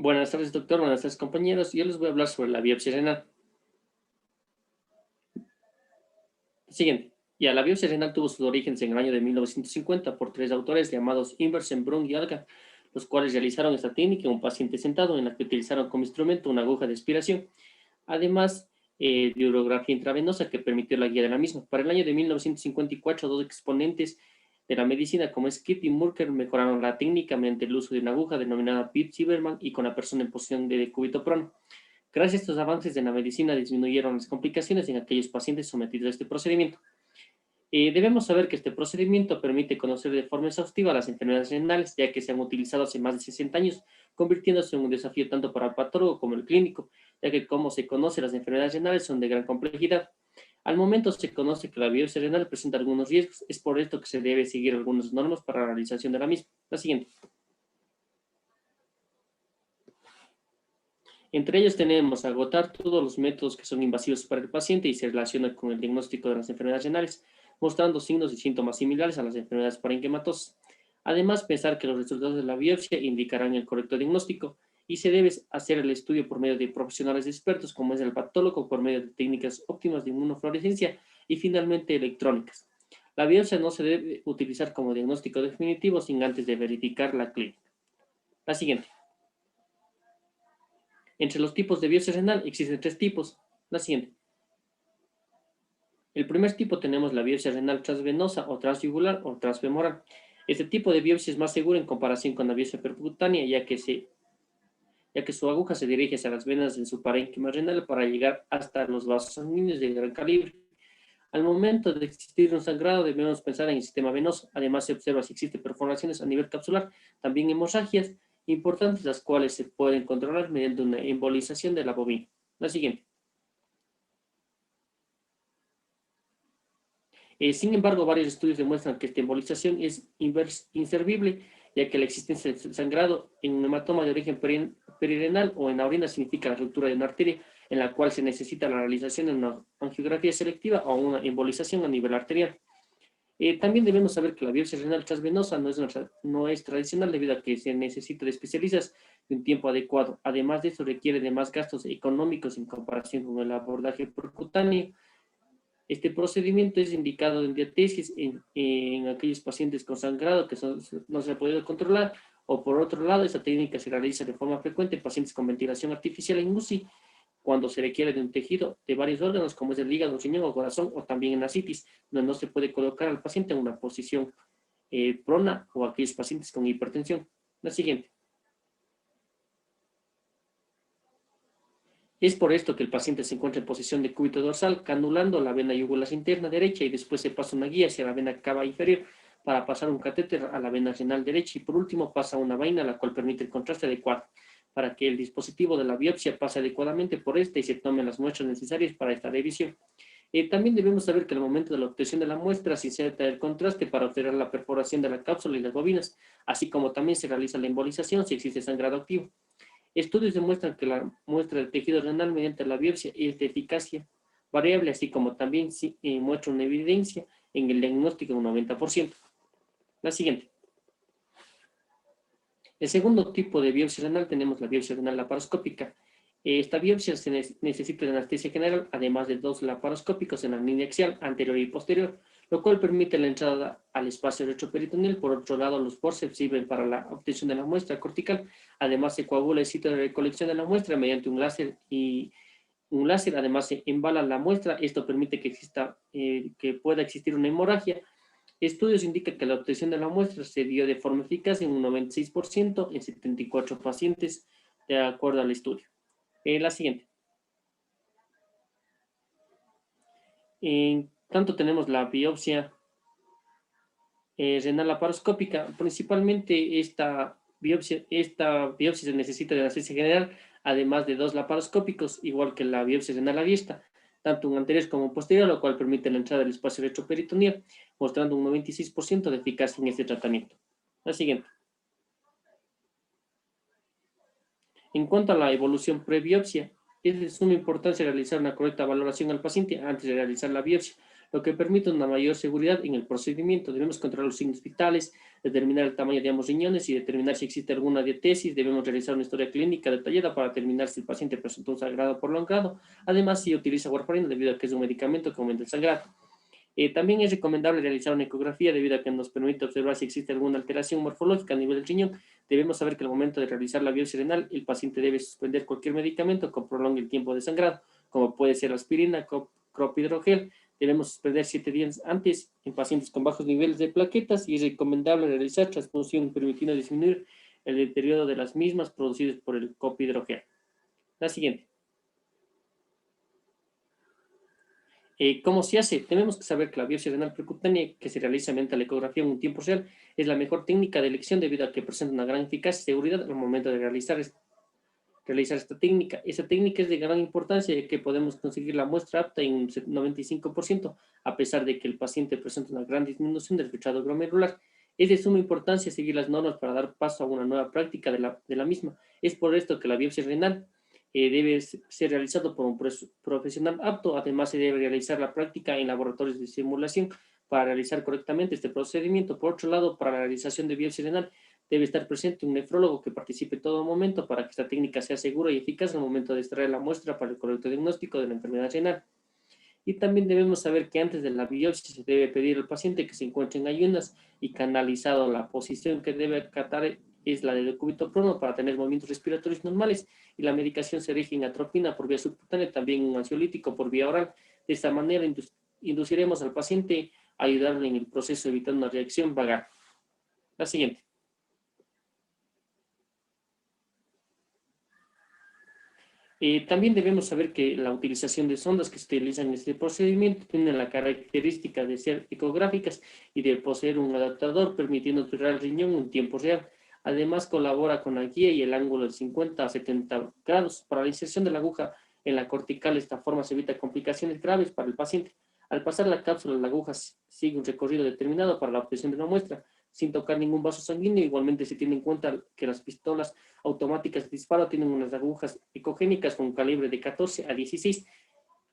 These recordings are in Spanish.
Buenas tardes, doctor. Buenas tardes, compañeros. Yo les voy a hablar sobre la biopsia renal. Siguiente. Ya, la biopsia renal tuvo sus orígenes en el año de 1950 por tres autores llamados Inversen, Brun y Alga, los cuales realizaron esta técnica en un paciente sentado en la que utilizaron como instrumento una aguja de aspiración, además de urografía intravenosa que permitió la guía de la misma. Para el año de 1954, dos exponentes de la medicina como Skip y Murker mejoraron la técnica mediante el uso de una aguja denominada Pitt-Zimmermann y con la persona en posición de decúbito prono. Gracias a estos avances en la medicina disminuyeron las complicaciones en aquellos pacientes sometidos a este procedimiento. Debemos saber que este procedimiento permite conocer de forma exhaustiva las enfermedades renales, ya que se han utilizado hace más de 60 años, convirtiéndose en un desafío tanto para el patólogo como el clínico, ya que como se conoce, las enfermedades renales son de gran complejidad. Al momento se conoce que la biopsia renal presenta algunos riesgos, es por esto que se debe seguir algunas normas para la realización de la misma. La siguiente. Entre ellos tenemos agotar todos los métodos que son invasivos para el paciente y se relacionan con el diagnóstico de las enfermedades renales, mostrando signos y síntomas similares a las enfermedades parenquimatosas. Además, pensar que los resultados de la biopsia indicarán el correcto diagnóstico y se debe hacer el estudio por medio de profesionales expertos, como es el patólogo, por medio de técnicas óptimas de inmunofluorescencia y finalmente electrónicas. La biopsia no se debe utilizar como diagnóstico definitivo sin antes de verificar la clínica. La siguiente. Entre los tipos de biopsia renal existen tres tipos. La siguiente. El primer tipo tenemos la biopsia renal transvenosa o transyugular o transfemoral. Este tipo de biopsia es más seguro en comparación con la biopsia percutánea, ya que su aguja se dirige hacia las venas de su parénquima renal para llegar hasta los vasos sanguíneos de gran calibre. Al momento de existir un sangrado debemos pensar en el sistema venoso. Además se observa si existen perforaciones a nivel capsular, también hemorragias importantes, las cuales se pueden controlar mediante una embolización de la bobina. La siguiente. Sin embargo, varios estudios demuestran que esta embolización es inservible, ya que la existencia de sangrado en un hematoma de origen perirenal o en la orina significa la ruptura de una arteria, en la cual se necesita la realización de una angiografía selectiva o una embolización a nivel arterial. También debemos saber que la biopsia renal transvenosa no es tradicional debido a que se necesita de especialistas de un tiempo adecuado. Además de eso, requiere de más gastos económicos en comparación con el abordaje percutáneo. Este procedimiento es indicado en diatesis en aquellos pacientes con sangrado que no se ha podido controlar, o por otro lado, esta técnica se realiza de forma frecuente en pacientes con ventilación artificial en UCI, cuando se requiere de un tejido de varios órganos, como es el hígado, riñón o corazón, o también en ascitis, donde no se puede colocar al paciente en una posición prona, o aquellos pacientes con hipertensión. La siguiente. Es por esto que el paciente se encuentra en posición de cúbito dorsal, canulando la vena yugular interna derecha y después se pasa una guía hacia la vena cava inferior para pasar un catéter a la vena renal derecha y por último pasa una vaina la cual permite el contraste adecuado para que el dispositivo de la biopsia pase adecuadamente por esta y se tomen las muestras necesarias para esta revisión. También debemos saber que al momento de la obtención de la muestra se inserta el contraste para obtener la perforación de la cápsula y las bobinas, así como también se realiza la embolización si existe sangrado activo. Estudios demuestran que la muestra del tejido renal mediante la biopsia es de eficacia variable, así como también muestra una evidencia en el diagnóstico de un 90%. La siguiente. El segundo tipo de biopsia renal tenemos la biopsia renal laparoscópica. Esta biopsia se necesita de anestesia general, además de dos laparoscópicos en la línea axial, anterior y posterior, lo cual permite la entrada al espacio retroperitoneal. Por otro lado, los forceps sirven para la obtención de la muestra cortical. Además, se coagula el sitio de recolección de la muestra mediante un láser además se embala la muestra. Esto permite que pueda existir una hemorragia. Estudios indican que la obtención de la muestra se dio de forma eficaz en un 96% en 74 pacientes, de acuerdo al estudio. La siguiente. En tanto tenemos la biopsia renal laparoscópica. Principalmente esta biopsia se necesita de anestesia general, además de dos laparoscópicos, igual que la biopsia renal abierta, tanto un anterior como un posterior, lo cual permite la entrada del espacio retroperitoneal, mostrando un 96% de eficacia en este tratamiento. La siguiente. En cuanto a la evolución prebiopsia, es de suma importancia realizar una correcta valoración al paciente antes de realizar la biopsia, lo que permite una mayor seguridad en el procedimiento. Debemos controlar los signos vitales, determinar el tamaño de ambos riñones y determinar si existe alguna diatesis. Debemos realizar una historia clínica detallada para determinar si el paciente presenta un sangrado prolongado. Además, si utiliza warfarina debido a que es un medicamento que aumenta el sangrado. También es recomendable realizar una ecografía debido a que nos permite observar si existe alguna alteración morfológica a nivel del riñón. Debemos saber que al momento de realizar la biopsia renal, el paciente debe suspender cualquier medicamento que prolongue el tiempo de sangrado, como puede ser aspirina, clopidogrel. Debemos suspender 7 días antes en pacientes con bajos niveles de plaquetas y es recomendable realizar transfusión permitiendo disminuir el deterioro de las mismas producidas por el clopidogrel. La siguiente. ¿Cómo se hace? Tenemos que saber que la biopsia renal percutánea que se realiza mediante la ecografía en un tiempo real es la mejor técnica de elección debido a que presenta una gran eficacia y seguridad al momento de realizar esta técnica. Esta técnica es de gran importancia ya que podemos conseguir la muestra apta en un 95% a pesar de que el paciente presenta una gran disminución del filtrado glomerular. Es de suma importancia seguir las normas para dar paso a una nueva práctica de la misma. Es por esto que la biopsia renal debe ser realizado por un profesional apto. Además, se debe realizar la práctica en laboratorios de simulación para realizar correctamente este procedimiento. Por otro lado, para la realización de biopsia renal, debe estar presente un nefrólogo que participe en todo momento para que esta técnica sea segura y eficaz al momento de extraer la muestra para el correcto diagnóstico de la enfermedad renal. Y también debemos saber que antes de la biopsia se debe pedir al paciente que se encuentre en ayunas y canalizado. La posición que debe acatar es la de decúbito prono para tener movimientos respiratorios normales y la medicación se rige en atropina por vía subcutánea, también un ansiolítico por vía oral. De esta manera induciremos al paciente a ayudarle en el proceso evitando una reacción vagal. La siguiente. También debemos saber que la utilización de sondas que se utilizan en este procedimiento tienen la característica de ser ecográficas y de poseer un adaptador permitiendo tirar el riñón en tiempo real. Además, colabora con la guía y el ángulo de 50 a 70 grados. Para la inserción de la aguja en la cortical, de esta forma se evita complicaciones graves para el paciente. Al pasar la cápsula, la aguja sigue un recorrido determinado para la obtención de una muestra, sin tocar ningún vaso sanguíneo. Igualmente se tiene en cuenta que las pistolas automáticas de disparo tienen unas agujas ecogénicas con calibre de 14 a 16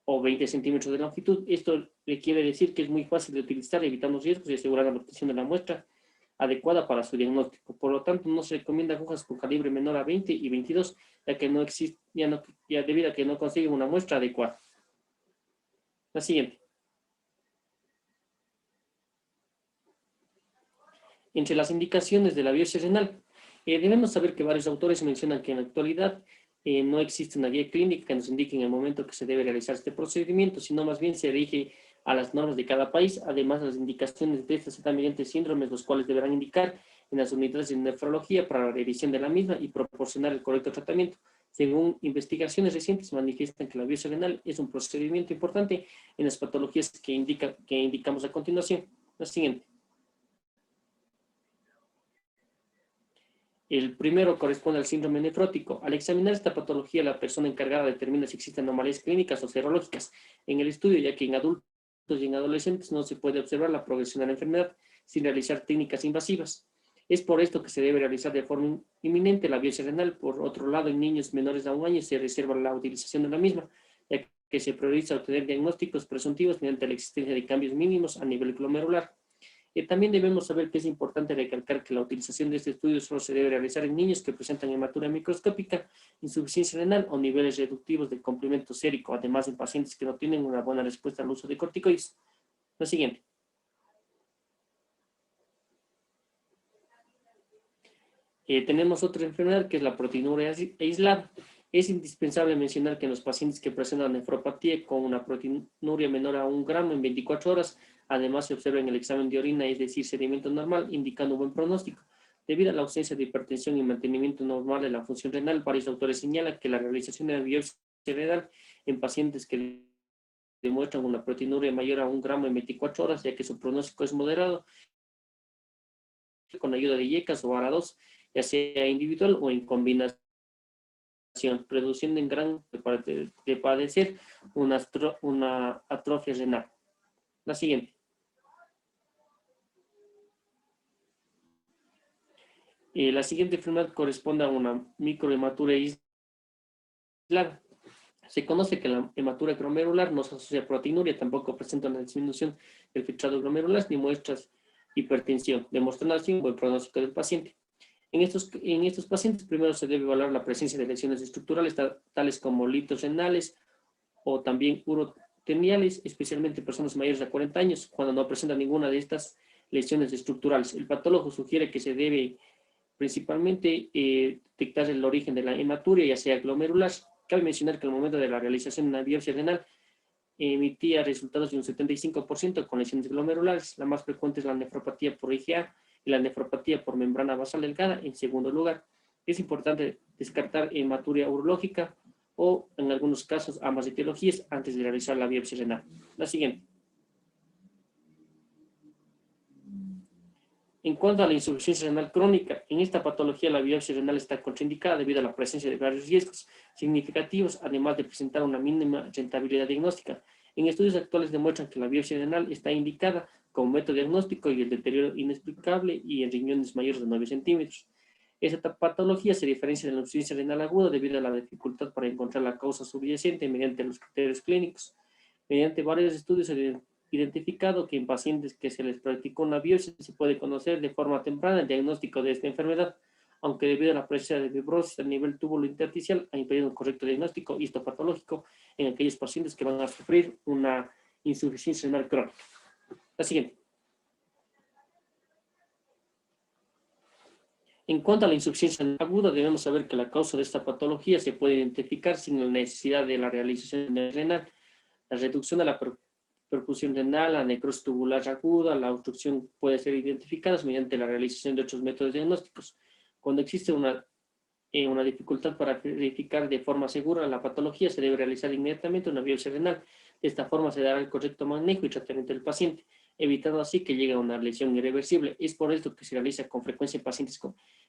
o 20 centímetros de longitud. Esto le quiere decir que es muy fácil de utilizar, evitando riesgos y asegurar la obtención de la muestra adecuada para su diagnóstico. Por lo tanto, no se recomienda agujas con calibre menor a 20 y 22, ya que no existe, debido a que no consiguen una muestra adecuada. La siguiente. Entre las indicaciones de la biopsia renal, debemos saber que varios autores mencionan que en la actualidad no existe una guía clínica que nos indique en el momento que se debe realizar este procedimiento, sino más bien se rige a las normas de cada país. Además, las indicaciones de estas están mediante síndromes, los cuales deberán indicar en las unidades de nefrología para la revisión de la misma y proporcionar el correcto tratamiento. Según investigaciones recientes, manifiestan que la biopsia renal es un procedimiento importante en las patologías que indicamos a continuación. La siguiente. El primero corresponde al síndrome nefrótico. Al examinar esta patología, la persona encargada determina si existen anomalías clínicas o serológicas en el estudio, ya que en adultos y en adolescentes no se puede observar la progresión de la enfermedad sin realizar técnicas invasivas. Es por esto que se debe realizar de forma inminente la biopsia renal. Por otro lado, en niños menores a 1 año se reserva la utilización de la misma, ya que se prioriza obtener diagnósticos presuntivos mediante la existencia de cambios mínimos a nivel glomerular. También debemos saber que es importante recalcar que la utilización de este estudio solo se debe realizar en niños que presentan hematuria microscópica, insuficiencia renal o niveles reductivos del complemento sérico, además en pacientes que no tienen una buena respuesta al uso de corticoides. La siguiente. Tenemos otra enfermedad que es la proteinuria aislada. Es indispensable mencionar que en los pacientes que presentan nefropatía con una proteinuria menor a 1 gramo en 24 horas, además se observa en el examen de orina, es decir, sedimento normal, indicando un buen pronóstico. Debido a la ausencia de hipertensión y mantenimiento normal de la función renal, varios autores señalan que la realización de la biopsia renal en pacientes que demuestran una proteinuria mayor a 1 gramo en 24 horas, ya que su pronóstico es moderado, con ayuda de IECAS o ARA2, ya sea individual o en combinación, reduciendo en gran de padecer una atrofia renal. La siguiente. La siguiente enfermedad corresponde a una microhematuria aislada. Se conoce que la hematura glomerular no se asocia a proteinuria, tampoco presenta una disminución del filtrado glomerular ni muestras de hipertensión, demostrando así un buen pronóstico del paciente. En estos pacientes primero se debe evaluar la presencia de lesiones estructurales tales como litos renales o también uroteniales, especialmente personas mayores de 40 años, cuando no presentan ninguna de estas lesiones estructurales. El patólogo sugiere que se debe principalmente detectar el origen de la hematuria, ya sea glomerular. Cabe mencionar que al momento de la realización de una biopsia renal emitía resultados de un 75% con lesiones glomerulares. La más frecuente es la nefropatía por IgA y la nefropatía por membrana basal delgada en segundo lugar. Es importante descartar hematuria urológica o, en algunos casos, ambas etiologías antes de realizar la biopsia renal. La siguiente. En cuanto a la insuficiencia renal crónica, en esta patología la biopsia renal está contraindicada debido a la presencia de varios riesgos significativos, además de presentar una mínima rentabilidad diagnóstica. En estudios actuales demuestran que la biopsia renal está indicada como método diagnóstico y el deterioro inexplicable y en riñones mayores de 9 centímetros. Esta patología se diferencia de la insuficiencia renal aguda debido a la dificultad para encontrar la causa subyacente mediante los criterios clínicos. Mediante varios estudios se identificado que en pacientes que se les practicó una biopsia se puede conocer de forma temprana el diagnóstico de esta enfermedad, aunque debido a la presencia de fibrosis a nivel túbulo intersticial ha impedido un correcto diagnóstico histopatológico en aquellos pacientes que van a sufrir una insuficiencia renal crónica. La siguiente. En cuanto a la insuficiencia renal aguda, debemos saber que la causa de esta patología se puede identificar sin la necesidad de la realización de renal. La reducción de la perfusión renal, la necrosis tubular aguda, la obstrucción puede ser identificadas mediante la realización de otros métodos diagnósticos. Cuando existe una dificultad para verificar de forma segura la patología, se debe realizar inmediatamente una biopsia renal. De esta forma se dará el correcto manejo y tratamiento del paciente, evitando así que llegue a una lesión irreversible. Es por esto que se realiza con frecuencia en pacientes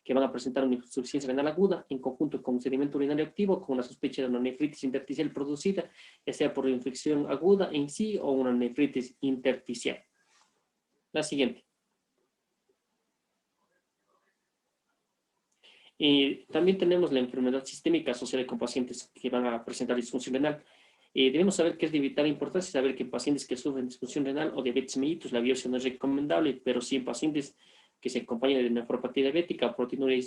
que van a presentar una insuficiencia renal aguda en conjunto con un sedimento urinario activo con una sospecha de una nefritis intersticial producida, ya sea por infección aguda en sí o una nefritis intersticial. La siguiente. También tenemos la enfermedad sistémica asociada con pacientes que van a presentar disfunción renal. Debemos saber que es de vital importancia saber que en pacientes que sufren disfunción renal o diabetes mellitus la biopsia no es recomendable, pero sí en pacientes que se acompañan de nefropatía diabética o proteinuria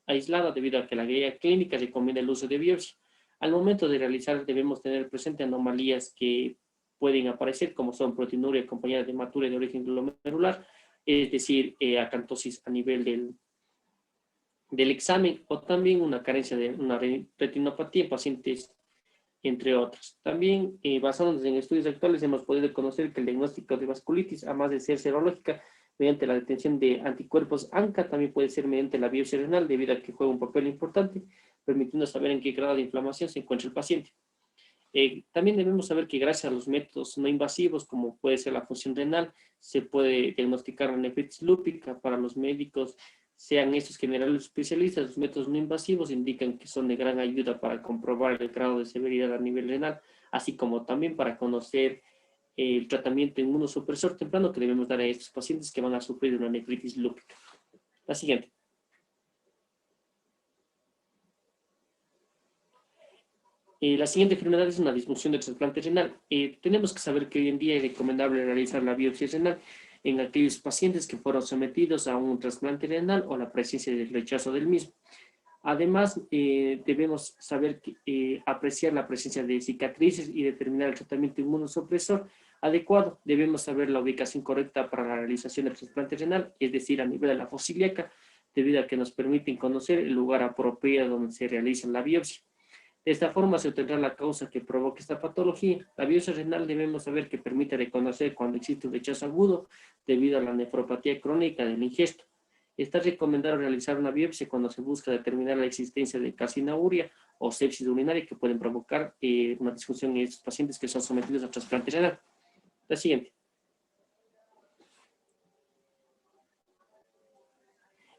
aislada debido a que la guía clínica recomienda el uso de biopsia. Al momento de realizar debemos tener presente anomalías que pueden aparecer como son proteinuria acompañada de hematuria de origen glomerular, es decir, acantosis a nivel del examen o también una carencia de una retinopatía en pacientes, entre otros. También, basándonos en estudios actuales, hemos podido conocer que el diagnóstico de vasculitis, además de ser serológica, mediante la detección de anticuerpos ANCA, también puede ser mediante la biopsia renal, debido a que juega un papel importante, permitiendo saber en qué grado de inflamación se encuentra el paciente. También debemos saber que gracias a los métodos no invasivos, como puede ser la función renal, se puede diagnosticar la nefritis lúpica. Para los médicos, sean estos generales especialistas, los métodos no invasivos indican que son de gran ayuda para comprobar el grado de severidad a nivel renal, así como también para conocer el tratamiento inmunosupresor temprano que debemos dar a estos pacientes que van a sufrir una nefritis lúpica. La siguiente. La siguiente enfermedad es una disfunción del trasplante renal. Tenemos que saber que hoy en día es recomendable realizar la biopsia renal en aquellos pacientes que fueron sometidos a un trasplante renal o la presencia del rechazo del mismo. Además, debemos saber apreciar la presencia de cicatrices y determinar el tratamiento inmunosupresor adecuado. Debemos saber la ubicación correcta para la realización del trasplante renal, es decir, a nivel de la fosa ilíaca, debido a que nos permiten conocer el lugar apropiado donde se realiza la biopsia. De esta forma se obtendrá la causa que provoca esta patología. La biopsia renal debemos saber que permite reconocer cuando existe un rechazo agudo debido a la nefropatía crónica del ingesto. Está recomendado realizar una biopsia cuando se busca determinar la existencia de calcinuria o sepsis urinaria que pueden provocar una disfunción en estos pacientes que son sometidos a trasplante renal. La siguiente.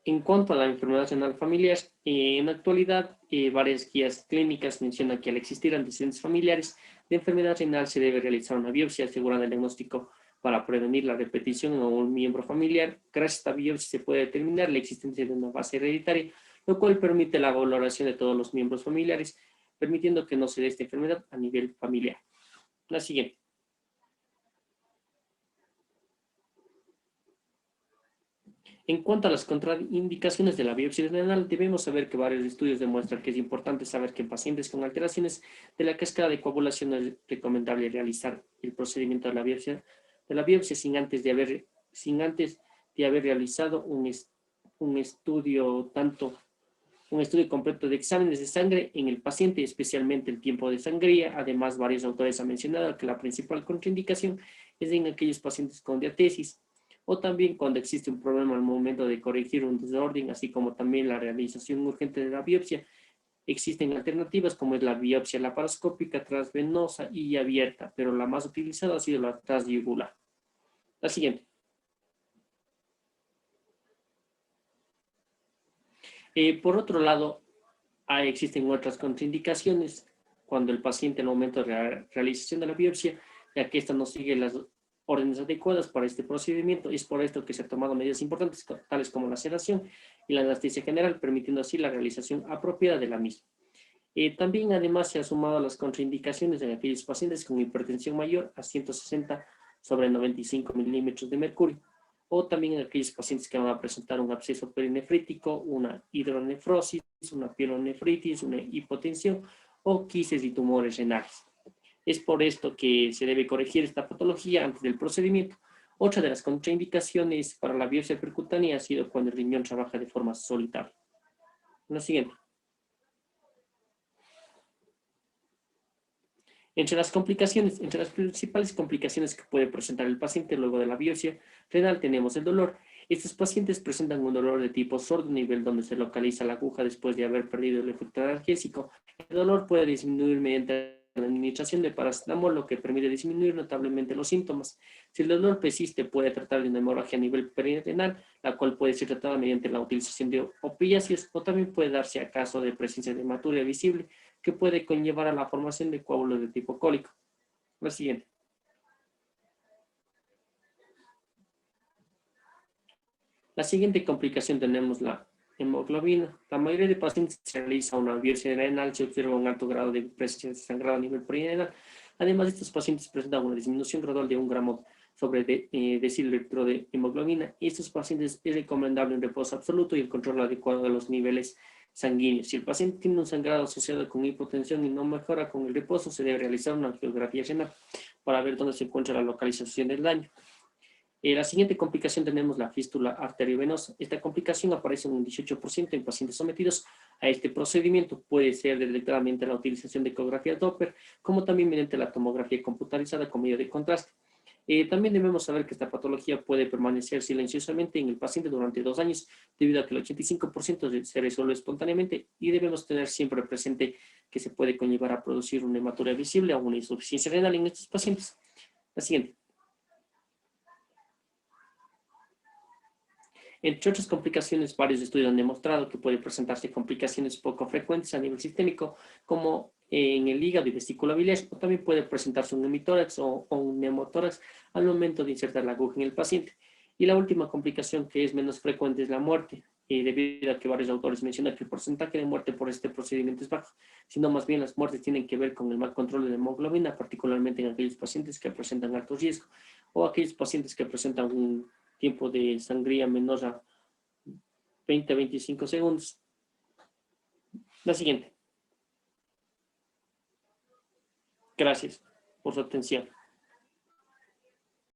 En cuanto a la enfermedad renal familiar, en la actualidad varias guías clínicas mencionan que al existir antecedentes familiares de enfermedad renal se debe realizar una biopsia asegurando el diagnóstico para prevenir la repetición en un miembro familiar. Gracias a esta biopsia se puede determinar la existencia de una base hereditaria, lo cual permite la valoración de todos los miembros familiares, permitiendo que no se dé esta enfermedad a nivel familiar. La siguiente. En cuanto a las contraindicaciones de la biopsia renal, debemos saber que varios estudios demuestran que es importante saber que en pacientes con alteraciones de la cascada de coagulación es recomendable realizar el procedimiento de la biopsia sin antes de haber realizado un estudio completo de exámenes de sangre en el paciente, especialmente el tiempo de sangría. Además, varios autores han mencionado que la principal contraindicación es en aquellos pacientes con diatesis, o también cuando existe un problema al momento de corregir un desorden, así como también la realización urgente de la biopsia. Existen alternativas como es la biopsia laparoscópica, transvenosa y abierta, pero la más utilizada ha sido la transyugular. La siguiente. Por otro lado, existen otras contraindicaciones cuando el paciente al momento de la realización de la biopsia, ya que ésta no sigue las órdenes adecuadas para este procedimiento. Es por esto que se han tomado medidas importantes, tales como la sedación y la anestesia general, permitiendo así la realización apropiada de la misma. También, además, se ha sumado las contraindicaciones en aquellos pacientes con hipertensión mayor a 160/95 milímetros de mercurio, o también en aquellos pacientes que van a presentar un absceso perinefrítico, una hidronefrosis, una pielonefritis, una hipotensión o quistes y tumores renales. Es por esto que se debe corregir esta patología antes del procedimiento. Otra de las contraindicaciones para la biopsia percutánea ha sido cuando el riñón trabaja de forma solitaria. La siguiente. Entre las principales complicaciones que puede presentar el paciente luego de la biopsia renal tenemos el dolor. Estos pacientes presentan un dolor de tipo sordo, nivel donde se localiza la aguja después de haber perdido el efecto analgésico. El dolor puede disminuir mediante la administración de paracetamol, lo que permite disminuir notablemente los síntomas. Si el dolor persiste, puede tratar de una hemorragia a nivel perirenal, la cual puede ser tratada mediante la utilización de opiáceos, o también puede darse a caso de presencia de hematuria visible, que puede conllevar a la formación de coágulos de tipo cólico. La siguiente. La siguiente complicación tenemos la hemoglobina. La mayoría de pacientes se realiza una biopsia renal, se observa un alto grado de presencia de sangrado a nivel perirenal. Además, estos pacientes presentan una disminución gradual de 1 gramo sobre decilitro de hemoglobina. Y estos pacientes es recomendable un reposo absoluto y el control adecuado de los niveles sanguíneos. Si el paciente tiene un sangrado asociado con hipotensión y no mejora con el reposo, se debe realizar una angiografía renal para ver dónde se encuentra la localización del daño. La siguiente complicación tenemos la fístula arteriovenosa. Esta complicación aparece en un 18% en pacientes sometidos a este procedimiento. Puede ser directamente la utilización de ecografía Doppler, como también mediante la tomografía computarizada con medio de contraste. También debemos saber que esta patología puede permanecer silenciosamente en el paciente durante 2 años, debido a que el 85% se resuelve espontáneamente, y debemos tener siempre presente que se puede conllevar a producir una hematuria visible o una insuficiencia renal en estos pacientes. La siguiente. Entre otras complicaciones, varios estudios han demostrado que puede presentarse complicaciones poco frecuentes a nivel sistémico, como en el hígado y vesícula biliar, o también puede presentarse un hemitórax o un neumotórax al momento de insertar la aguja en el paciente. Y la última complicación, que es menos frecuente, es la muerte, debido a que varios autores mencionan que el porcentaje de muerte por este procedimiento es bajo, sino más bien las muertes tienen que ver con el mal control de la hemoglobina, particularmente en aquellos pacientes que presentan alto riesgo o aquellos pacientes que presentan un tiempo de sangría menor a 20 a 25 segundos. La siguiente. Gracias por su atención.